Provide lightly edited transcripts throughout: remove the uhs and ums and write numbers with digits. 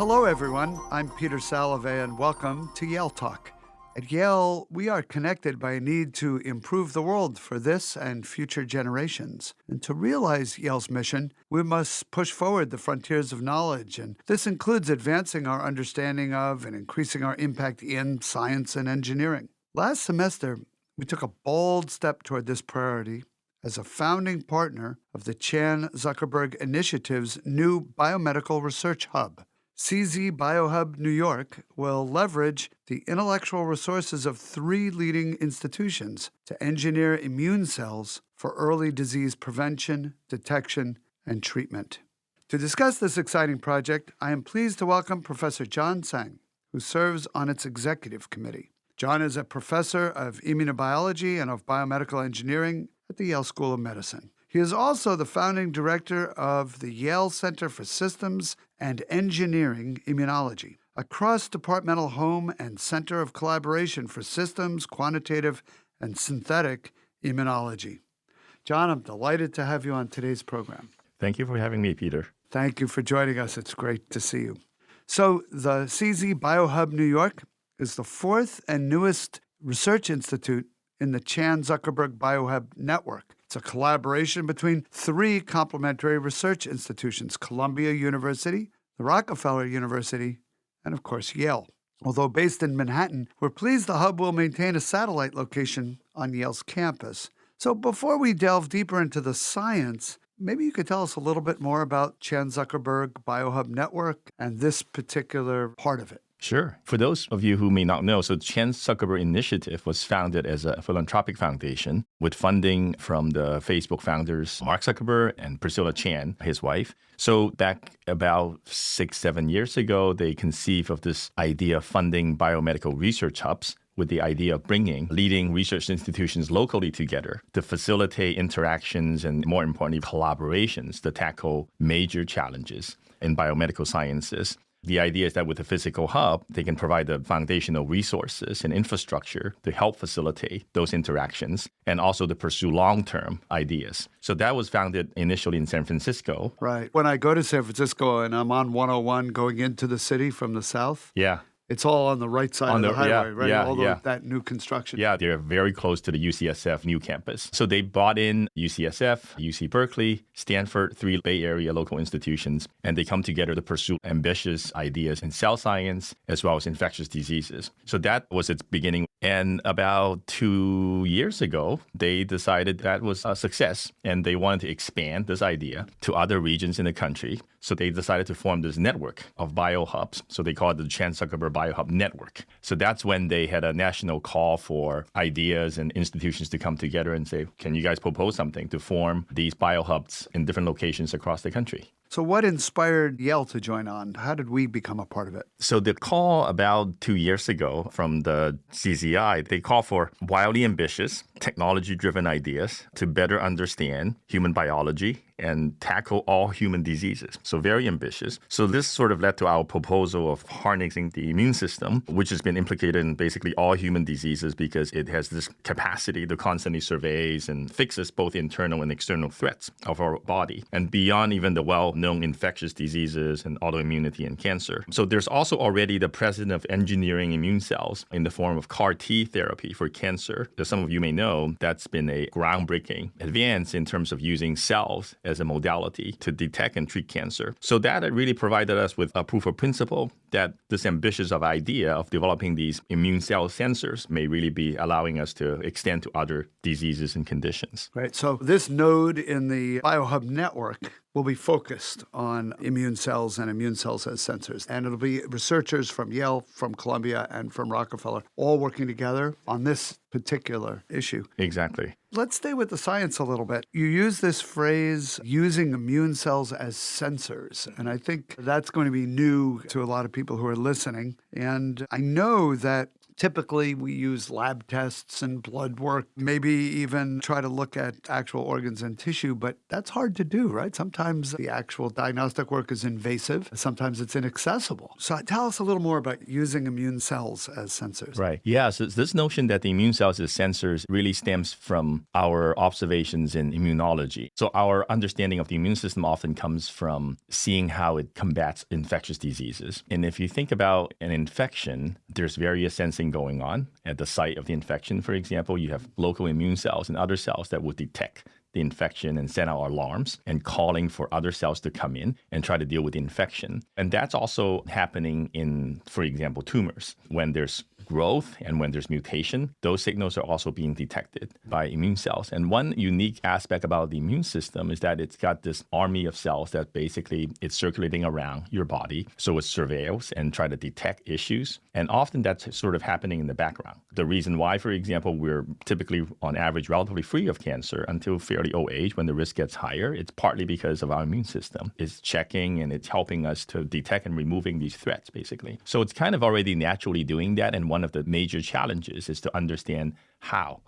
Hello, everyone. I'm Peter Salovey, and welcome to Yale Talk. At Yale, we are connected by a need to improve the world for this and future generations. And to realize Yale's mission, we must push forward the frontiers of knowledge, and this includes advancing our understanding of and increasing our impact in science and engineering. Last semester, we took a bold step toward this priority as a founding partner of the Tsang Zuckerberg Initiative's new Biomedical Research Hub. CZ Biohub New York will leverage the intellectual resources of 3 leading institutions to engineer immune cells for early disease prevention, detection, and treatment. To discuss this exciting project, I am pleased to welcome Professor John Tsang, who serves on its executive committee. John is a professor of immunobiology and of biomedical engineering at the Yale School of Medicine. He is also the founding director of the Yale Center for Systems and Engineering Immunology, a cross-departmental home and center of collaboration for systems, quantitative, and synthetic immunology. John, I'm delighted to have you on today's program. Thank you for having me, Peter. Thank you for joining us. It's great to see you. So the CZ Biohub New York is the 4th and newest research institute in the Tsang Zuckerberg Biohub network. It's a collaboration between 3 complementary research institutions, Columbia University, the Rockefeller University, and of course, Yale. Although based in Manhattan, we're pleased the hub will maintain a satellite location on Yale's campus. So before we delve deeper into the science, maybe you could tell us a little bit more about Tsang Zuckerberg Biohub Network and this particular part of it. Sure. For those of you who may not know, so Tsang Zuckerberg Initiative was founded as a philanthropic foundation with funding from the Facebook founders Mark Zuckerberg and Priscilla Chan, his wife. So back about 6-7 years ago, they conceived of this idea of funding biomedical research hubs with the idea of bringing leading research institutions locally together to facilitate interactions and, more importantly, collaborations to tackle major challenges in biomedical sciences. The idea is that with a physical hub, they can provide the foundational resources and infrastructure to help facilitate those interactions and also to pursue long-term ideas. So that was founded initially in San Francisco. Right. When I go to San Francisco and I'm on 101 going into the city from the south, Yeah. it's all on the right side of the highway, right? Yeah. That new construction. Yeah, they're very close to the UCSF new campus. So they bought in UCSF, UC Berkeley, Stanford, 3 Bay Area local institutions, and they come together to pursue ambitious ideas in cell science as well as infectious diseases. So that was its beginning. And about 2 years ago, they decided that was a success and they wanted to expand this idea to other regions in the country. So they decided to form this network of biohubs. So they call it the Tsang Zuckerberg Biohub Network. So that's when they had a national call for ideas and institutions to come together and say, can you guys propose something to form these biohubs in different locations across the country? So what inspired Yale to join on? How did we become a part of it? So the call about 2 years ago from the CZI, they call for wildly ambitious, technology-driven ideas to better understand human biology and tackle all human diseases. So very ambitious. So this sort of led to our proposal of harnessing the immune system, which has been implicated in basically all human diseases because it has this capacity to constantly surveys and fixes both internal and external threats of our body and beyond even the well-known infectious diseases and autoimmunity and cancer. So there's also already the precedent of engineering immune cells in the form of CAR T therapy for cancer. As some of you may know, that's been a groundbreaking advance in terms of using cells as a modality to detect and treat cancer. So that really provided us with a proof of principle that this ambitious of idea of developing these immune cell sensors may really be allowing us to extend to other diseases and conditions. Right. So this node in the Biohub network will be focused on immune cells and immune cells as sensors. And it'll be researchers from Yale, from Columbia, and from Rockefeller all working together on this particular issue. Exactly. Let's stay with the science a little bit. You use this phrase, using immune cells as sensors. And I think that's going to be new to a lot of people who are listening. And I know that Typically, we use lab tests and blood work, maybe even try to look at actual organs and tissue, but that's hard to do, right? Sometimes the actual diagnostic work is invasive. Sometimes it's inaccessible. So tell us a little more about using immune cells as sensors. Right. Yeah. So this notion that the immune cells as sensors really stems from our observations in immunology. So our understanding of the immune system often comes from seeing how it combats infectious diseases. And if you think about an infection, there's various sensing going on. At the site of the infection, for example, you have local immune cells and other cells that will detect the infection and send out alarms and calling for other cells to come in and try to deal with the infection. And that's also happening in, for example, tumors. When there's growth and when there's mutation, those signals are also being detected by immune cells. And one unique aspect about the immune system is that it's got this army of cells that basically it's circulating around your body. So it surveils and try to detect issues. And often that's sort of happening in the background. The reason why, for example, we're typically on average relatively free of cancer until fairly old age when the risk gets higher, it's partly because of our immune system. It's checking and it's helping us to detect and removing these threats, basically. So it's kind of already naturally doing that. And one of the major challenges is to understand how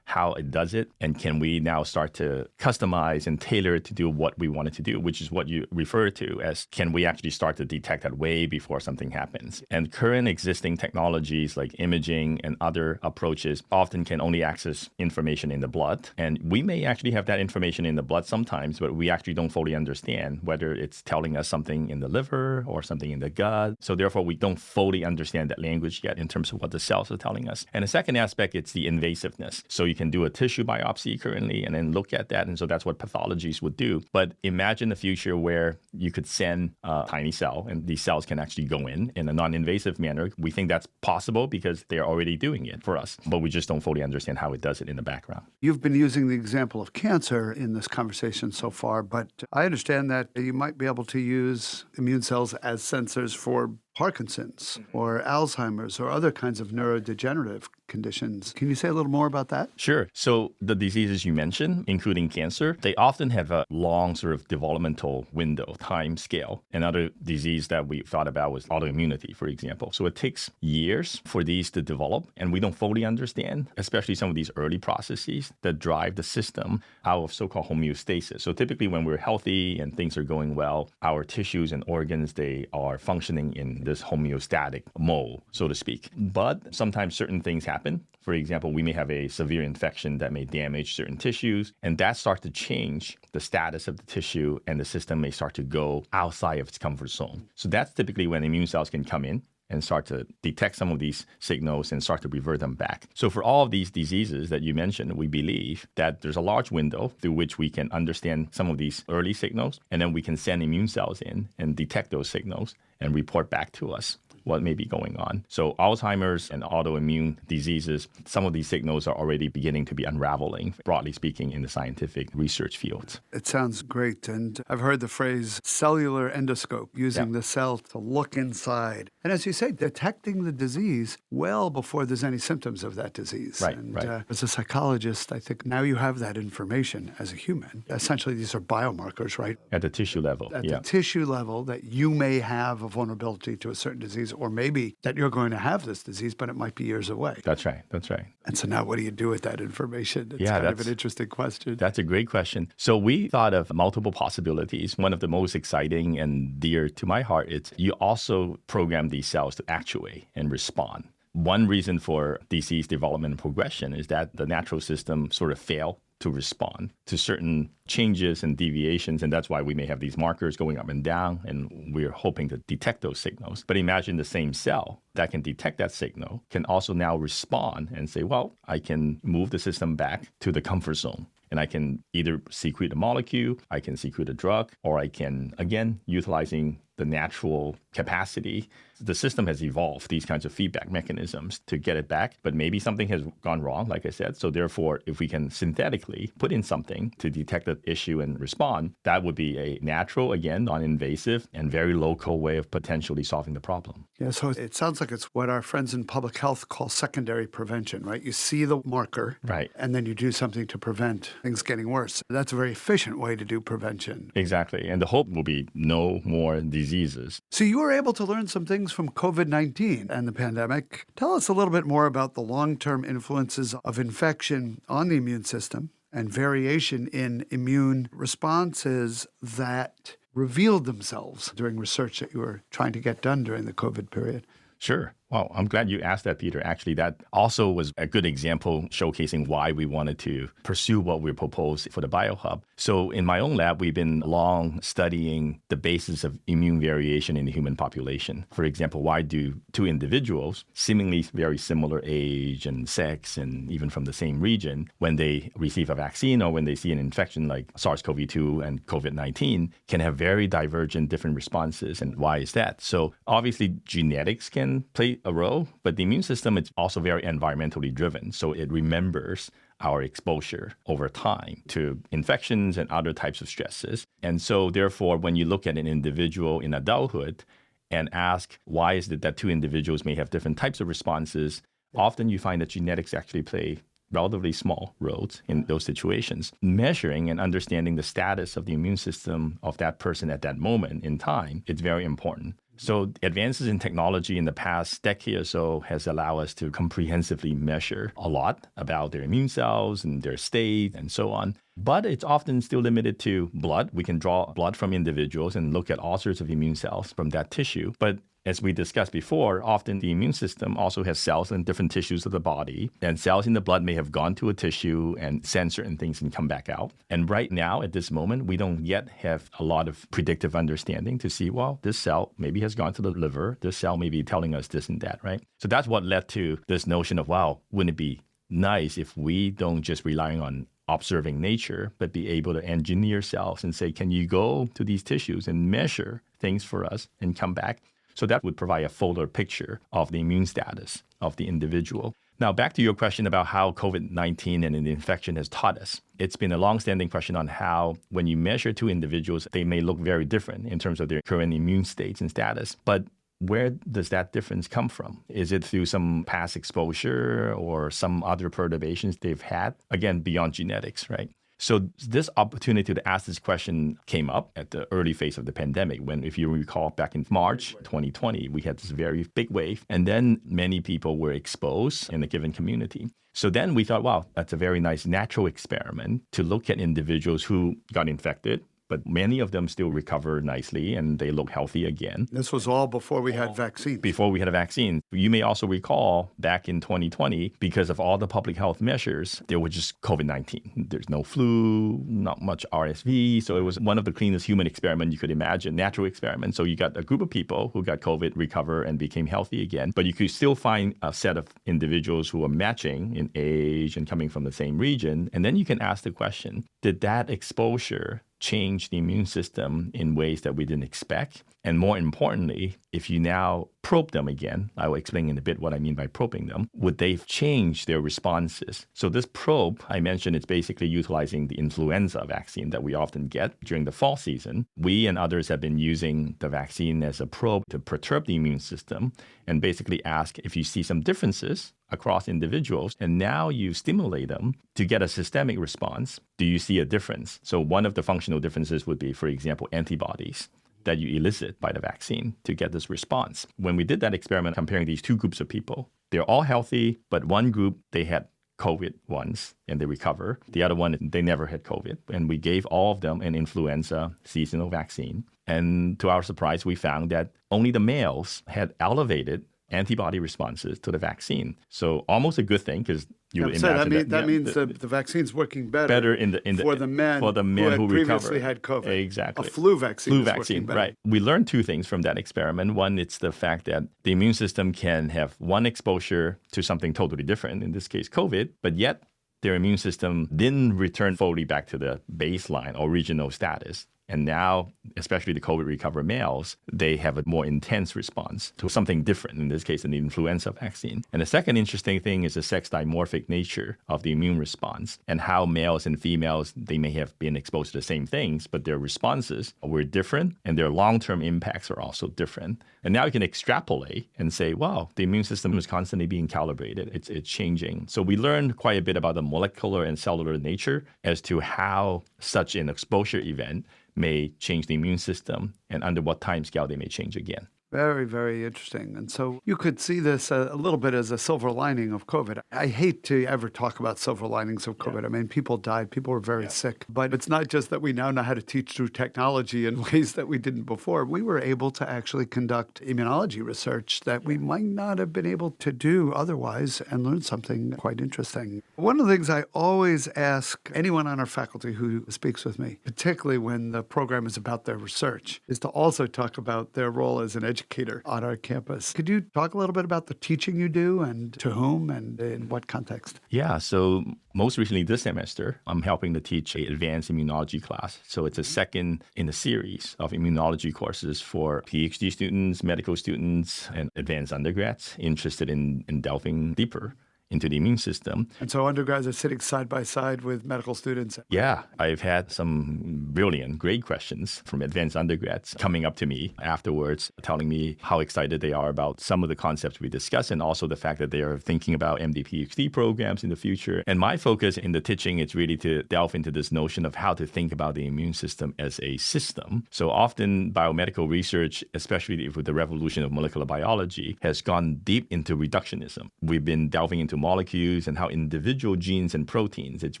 it does it, and can we now start to customize and tailor it to do what we want it to do, which is what you refer to as can we actually start to detect that way before something happens. And current existing technologies like imaging and other approaches often can only access information in the blood. And we may actually have that information in the blood sometimes, but we actually don't fully understand whether it's telling us something in the liver or something in the gut. So therefore, we don't fully understand that language yet in terms of what the cells are telling us. And the second aspect, it's the invasiveness. So you can do a tissue biopsy currently and then look at that. And so that's what pathologies would do. But imagine a future where you could send a tiny cell and these cells can actually go in a non-invasive manner. We think that's possible because they're already doing it for us, but we just don't fully understand how it does it in the background. You've been using the example of cancer in this conversation so far, but I understand that you might be able to use immune cells as sensors for Parkinson's or Alzheimer's or other kinds of neurodegenerative conditions. Can you say a little more about that? Sure. So the diseases you mentioned, including cancer, they often have a long sort of developmental window, time scale. Another disease that we thought about was autoimmunity, for example. So it takes years for these to develop, and we don't fully understand, especially some of these early processes that drive the system out of so-called homeostasis. So typically when we're healthy and things are going well, our tissues and organs, they are functioning in this homeostatic mode, so to speak. But sometimes certain things happen. For example, we may have a severe infection that may damage certain tissues, and that starts to change the status of the tissue, and the system may start to go outside of its comfort zone. So that's typically when immune cells can come in and start to detect some of these signals and start to revert them back. So for all of these diseases that you mentioned, we believe that there's a large window through which we can understand some of these early signals, and then we can send immune cells in and detect those signals and report back to us what may be going on. So Alzheimer's and autoimmune diseases, some of these signals are already beginning to be unraveling, broadly speaking, in the scientific research fields. It sounds great. And I've heard the phrase cellular endoscope, using the cell to look inside. And as you say, detecting the disease well before there's any symptoms of that disease. Right, and right. As a psychologist, I think now you have that information as a human. Essentially, these are biomarkers, right? At the tissue level. At the tissue level, that you may have a vulnerability to a certain disease, or maybe that you're going to have this disease, but it might be years away. That's right. That's right. And so now what do you do with that information? It's kind of an interesting question. That's a great question. So we thought of multiple possibilities. One of the most exciting and dear to my heart is you also program these cells to actuate and respond. One reason for disease development and progression is that the natural system sort of failed to respond to certain changes and deviations. And that's why we may have these markers going up and down, and we're hoping to detect those signals. But imagine the same cell that can detect that signal can also now respond and say, well, I can move the system back to the comfort zone. And I can either secrete a molecule, I can secrete a drug, or I can, again, utilizing the natural capacity. The system has evolved these kinds of feedback mechanisms to get it back, but maybe something has gone wrong, like I said. So therefore, if we can synthetically put in something to detect the issue and respond, that would be a natural, again, non-invasive and very local way of potentially solving the problem. Yeah, so it sounds like it's what our friends in public health call secondary prevention, right? You see the marker, right, and then you do something to prevent things getting worse. That's a very efficient way to do prevention. Exactly. And the hope will be no more diseases. So you were able to learn some things learnings from COVID-19 and the pandemic. Tell us a little bit more about the long-term influences of infection on the immune system and variation in immune responses that revealed themselves during research that you were trying to get done during the COVID period. Sure. Well, I'm glad you asked that, Peter. Actually, that also was a good example showcasing why we wanted to pursue what we proposed for the Biohub. So in my own lab, we've been long studying the basis of immune variation in the human population. For example, why do two individuals, seemingly very similar age and sex and even from the same region, when they receive a vaccine or when they see an infection like SARS-CoV-2 and COVID-19, can have very divergent different responses? And why is that? So obviously, genetics can play a role, but the immune system is also very environmentally driven. So it remembers our exposure over time to infections and other types of stresses. And so therefore, when you look at an individual in adulthood and ask, why is it that two individuals may have different types of responses, often you find that genetics actually play relatively small roles in those situations. Measuring and understanding the status of the immune system of that person at that moment in time is very important. So advances in technology in the past decade or so has allowed us to comprehensively measure a lot about their immune cells and their state and so on. But it's often still limited to blood. We can draw blood from individuals and look at all sorts of immune cells from that tissue. But as we discussed before, often the immune system also has cells in different tissues of the body, and cells in the blood may have gone to a tissue and send certain things and come back out. And right now, at this moment, we don't yet have a lot of predictive understanding to see, well, this cell maybe has gone to the liver, this cell may be telling us this and that, right? So that's what led to this notion of, wow, wouldn't it be nice if we don't just rely on observing nature, but be able to engineer cells and say, can you go to these tissues and measure things for us and come back? So that would provide a fuller picture of the immune status of the individual. Now, back to your question about how COVID-19 and the infection has taught us. It's been a long-standing question on how, when you measure two individuals, they may look very different in terms of their current immune states and status. But where does that difference come from? Is it through some past exposure or some other perturbations they've had? Again, beyond genetics, right? So this opportunity to ask this question came up at the early phase of the pandemic when, if you recall, back in March 2020, we had this very big wave, and then many people were exposed in a given community. So then we thought, wow, that's a very nice natural experiment to look at individuals who got infected, but many of them still recover nicely and they look healthy again. This was all before we had vaccines. Before we had a vaccine. You may also recall back in 2020, because of all the public health measures, there was just COVID-19. There's no flu, not much RSV. So it was one of the cleanest human experiments you could imagine, natural experiment. So you got a group of people who got COVID, recover, and became healthy again. But you could still find a set of individuals who are matching in age and coming from the same region. And then you can ask the question, did that exposure change the immune system in ways that we didn't expect? And more importantly, if you now probe them again, I will explain in a bit what I mean by probing them, would they change their responses? So this probe, I mentioned, it's basically utilizing the influenza vaccine that we often get during the fall season. We and others have been using the vaccine as a probe to perturb the immune system and basically ask if you see some differences across individuals, and now you stimulate them to get a systemic response. Do you see a difference? So one of the functional differences would be, for example, antibodies that you elicit by the vaccine to get this response. When we did that experiment comparing these two groups of people, they're all healthy, but one group, they had COVID once and they recover. The other one, they never had COVID. And we gave all of them an influenza seasonal vaccine. And to our surprise, we found that only the males had elevated antibody responses to the vaccine. So almost a good thing, because you would imagine that means the vaccine's working better for the men who had previously recovered. had COVID. Exactly. A flu vaccine. Right. We learned two things from that experiment. One, it's the fact that the immune system can have one exposure to something totally different, in this case COVID, but yet their immune system didn't return fully back to the baseline original status. And now, especially the COVID recovered males, they have a more intense response to something different, in this case, in the influenza vaccine. And the second interesting thing is the sex dimorphic nature of the immune response and how males and females, they may have been exposed to the same things, but their responses were different and their long-term impacts are also different. And now you can extrapolate and say, wow, the immune system is constantly being calibrated. It's changing. So we learned quite a bit about the molecular and cellular nature as to how such an exposure event may change the immune system and under what time scale they may change again. Very, very interesting. And so you could see this a little bit as a silver lining of COVID. I hate to ever talk about silver linings of COVID. I mean, people died, people were very sick. But it's not just that we now know how to teach through technology in ways that we didn't before. We were able to actually conduct immunology research that we might not have been able to do otherwise and learn something quite interesting. One of the things I always ask anyone on our faculty who speaks with me, particularly when the program is about their research, is to also talk about their role as an educator on our campus. Could you talk a little bit about the teaching you do and to whom and in what context? Yeah, so most recently this semester, I'm helping to teach an advanced immunology class. So it's a second in a series of immunology courses for PhD students, medical students, and advanced undergrads interested in delving deeper into the immune system. And so undergrads are sitting side by side with medical students. Yeah, I've had some brilliant, great questions from advanced undergrads coming up to me afterwards, telling me how excited they are about some of the concepts we discussed and also the fact that they are thinking about MD PhD programs in the future. And my focus in the teaching is really to delve into this notion of how to think about the immune system as a system. So often biomedical research, especially with the revolution of molecular biology, has gone deep into reductionism. We've been delving into molecules and how individual genes and proteins it's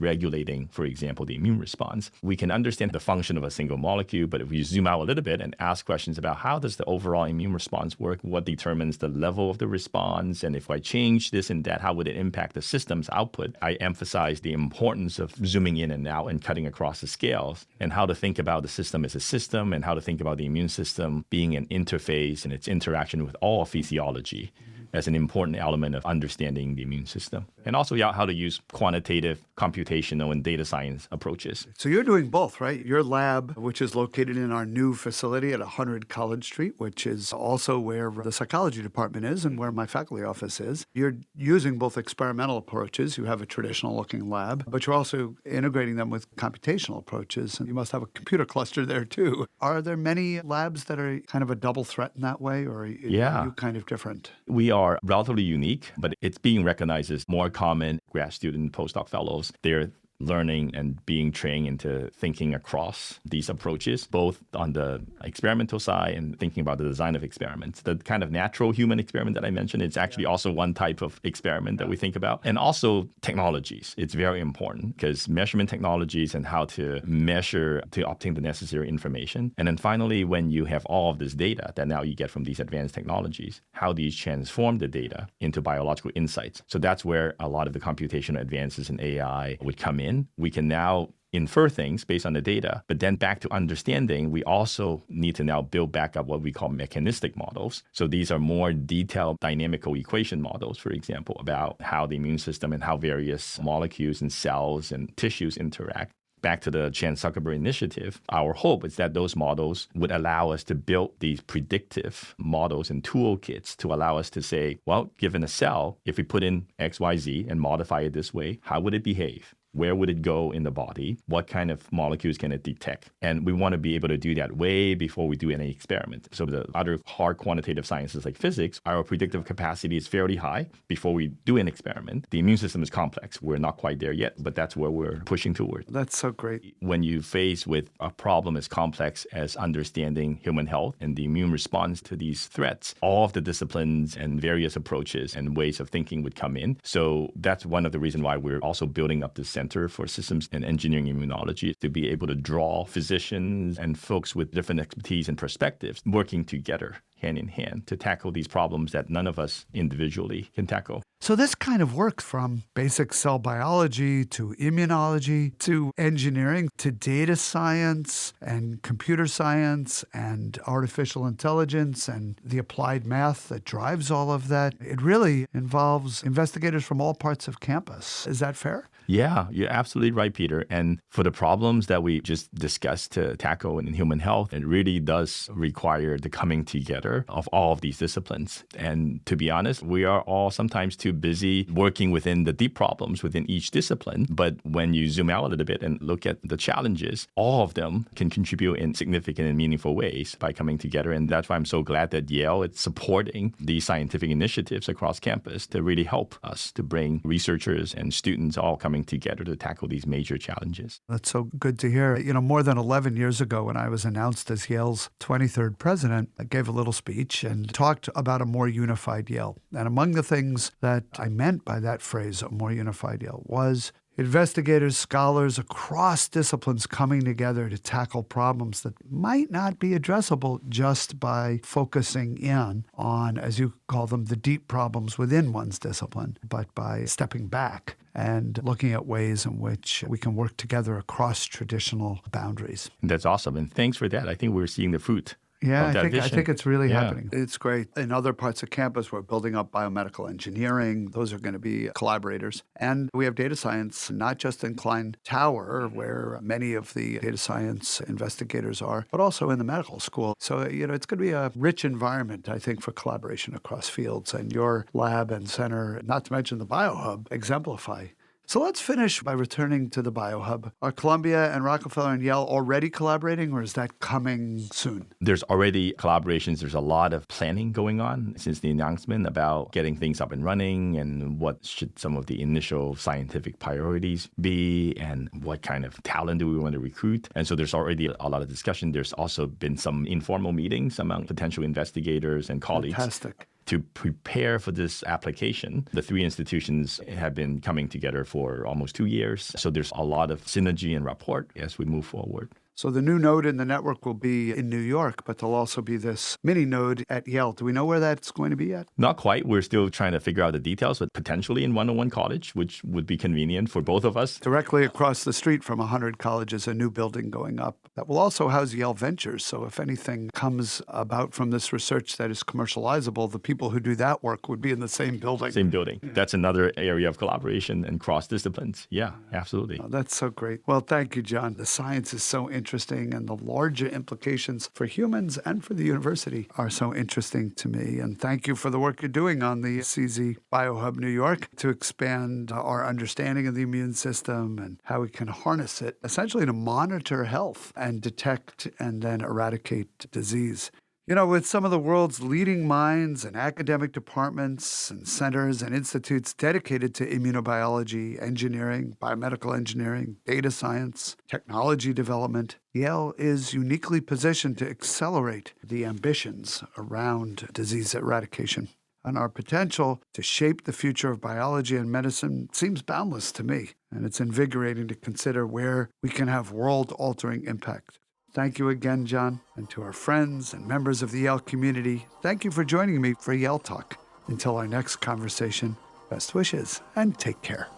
regulating, for example, the immune response. We can understand the function of a single molecule, but if we zoom out a little bit and ask questions about how does the overall immune response work, what determines the level of the response, and if I change this and that, how would it impact the system's output? I emphasize the importance of zooming in and out and cutting across the scales and how to think about the system as a system and how to think about the immune system being an interface and its interaction with all physiology as an important element of understanding the immune system. And also how to use quantitative, computational, and data science approaches. So you're doing both, right? Your lab, which is located in our new facility at 100 College Street, which is also where the psychology department is and where my faculty office is. You're using both experimental approaches. You have a traditional looking lab, but you're also integrating them with computational approaches. And you must have a computer cluster there too. Are there many labs that are kind of a double threat in that way, or are you kind of different? We are relatively unique, but it's being recognized as more common. Grad student, postdoc fellows, they're learning and being trained into thinking across these approaches, both on the experimental side and thinking about the design of experiments. The kind of natural human experiment that I mentioned, it's actually also one type of experiment that we think about. And also technologies. It's very important because measurement technologies and how to measure to obtain the necessary information. And then finally, when you have all of this data that now you get from these advanced technologies, how do you transform the data into biological insights? So that's where a lot of the computational advances in AI would come in. We can now infer things based on the data, but then back to understanding, we also need to now build back up what we call mechanistic models. So these are more detailed dynamical equation models, for example, about how the immune system and how various molecules and cells and tissues interact. Back to the Zuckerberg initiative, our hope is that those models would allow us to build these predictive models and toolkits to allow us to say, well, given a cell, if we put in X, Y, Z and modify it this way, how would it behave? Where would it go in the body? What kind of molecules can it detect? And we want to be able to do that way before we do any experiment. So the other hard quantitative sciences like physics, our predictive capacity is fairly high before we do an experiment. The immune system is complex. We're not quite there yet, but that's where we're pushing toward. That's so great. When you face with a problem as complex as understanding human health and the immune response to these threats, all of the disciplines and various approaches and ways of thinking would come in. So that's one of the reasons why we're also building up this Center for Systems and Engineering Immunology to be able to draw physicians and folks with different expertise and perspectives working together hand in hand to tackle these problems that none of us individually can tackle. So this kind of works from basic cell biology to immunology to engineering to data science and computer science and artificial intelligence and the applied math that drives all of that. It really involves investigators from all parts of campus. Is that fair? Yeah, you're absolutely right, Peter. And for the problems that we just discussed to tackle in human health, it really does require the coming together of all of these disciplines. And to be honest, we are all sometimes too busy working within the deep problems within each discipline. But when you zoom out a little bit and look at the challenges, all of them can contribute in significant and meaningful ways by coming together. And that's why I'm so glad that Yale is supporting these scientific initiatives across campus to really help us to bring researchers and students all coming together to tackle these major challenges. That's so good to hear. You know, more than 11 years ago when I was announced as Yale's 23rd president, I gave a little speech and talked about a more unified Yale. And among the things that I meant by that phrase, a more unified Yale, was investigators, scholars across disciplines coming together to tackle problems that might not be addressable just by focusing in on, as you call them, the deep problems within one's discipline, but by stepping back and looking at ways in which we can work together across traditional boundaries. That's awesome. And thanks for that. I think we're seeing the fruit. Yeah, I think it's really happening. It's great. In other parts of campus, we're building up biomedical engineering. Those are going to be collaborators. And we have data science, not just in Klein Tower, where many of the data science investigators are, but also in the medical school. So, it's going to be a rich environment, I think, for collaboration across fields. And your lab and center, not to mention the Biohub, exemplify. So let's finish by returning to the Biohub. Are Columbia and Rockefeller and Yale already collaborating, or is that coming soon? There's already collaborations. There's a lot of planning going on since the announcement about getting things up and running and what should some of the initial scientific priorities be and what kind of talent do we want to recruit. And so there's already a lot of discussion. There's also been some informal meetings among potential investigators and colleagues. Fantastic. To prepare for this application. The three institutions have been coming together for almost 2 years. So there's a lot of synergy and rapport as we move forward. So the new node in the network will be in New York, but there'll also be this mini node at Yale. Do we know where that's going to be yet? Not quite. We're still trying to figure out the details, but potentially in 101 College, which would be convenient for both of us. Directly across the street from 100 College, a new building going up that will also house Yale Ventures. So if anything comes about from this research that is commercializable, the people who do that work would be in the same building. Same building. That's another area of collaboration and cross disciplines. Yeah, absolutely. Oh, that's so great. Well, thank you, John. The science is so interesting, and the larger implications for humans and for the university are so interesting to me. And thank you for the work you're doing on the CZ Biohub New York to expand our understanding of the immune system and how we can harness it, essentially to monitor health and detect and then eradicate disease. With some of the world's leading minds and academic departments and centers and institutes dedicated to immunobiology, engineering, biomedical engineering, data science, technology development, Yale is uniquely positioned to accelerate the ambitions around disease eradication. And our potential to shape the future of biology and medicine seems boundless to me. And it's invigorating to consider where we can have world-altering impact. Thank you again, John, and to our friends and members of the Yale community, thank you for joining me for Yale Talk. Until our next conversation, best wishes and take care.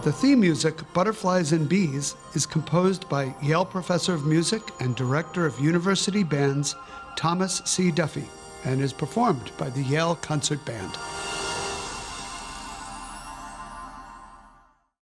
The theme music, Butterflies and Bees, is composed by Yale Professor of Music and Director of University Bands, Thomas C. Duffy, and is performed by the Yale Concert Band.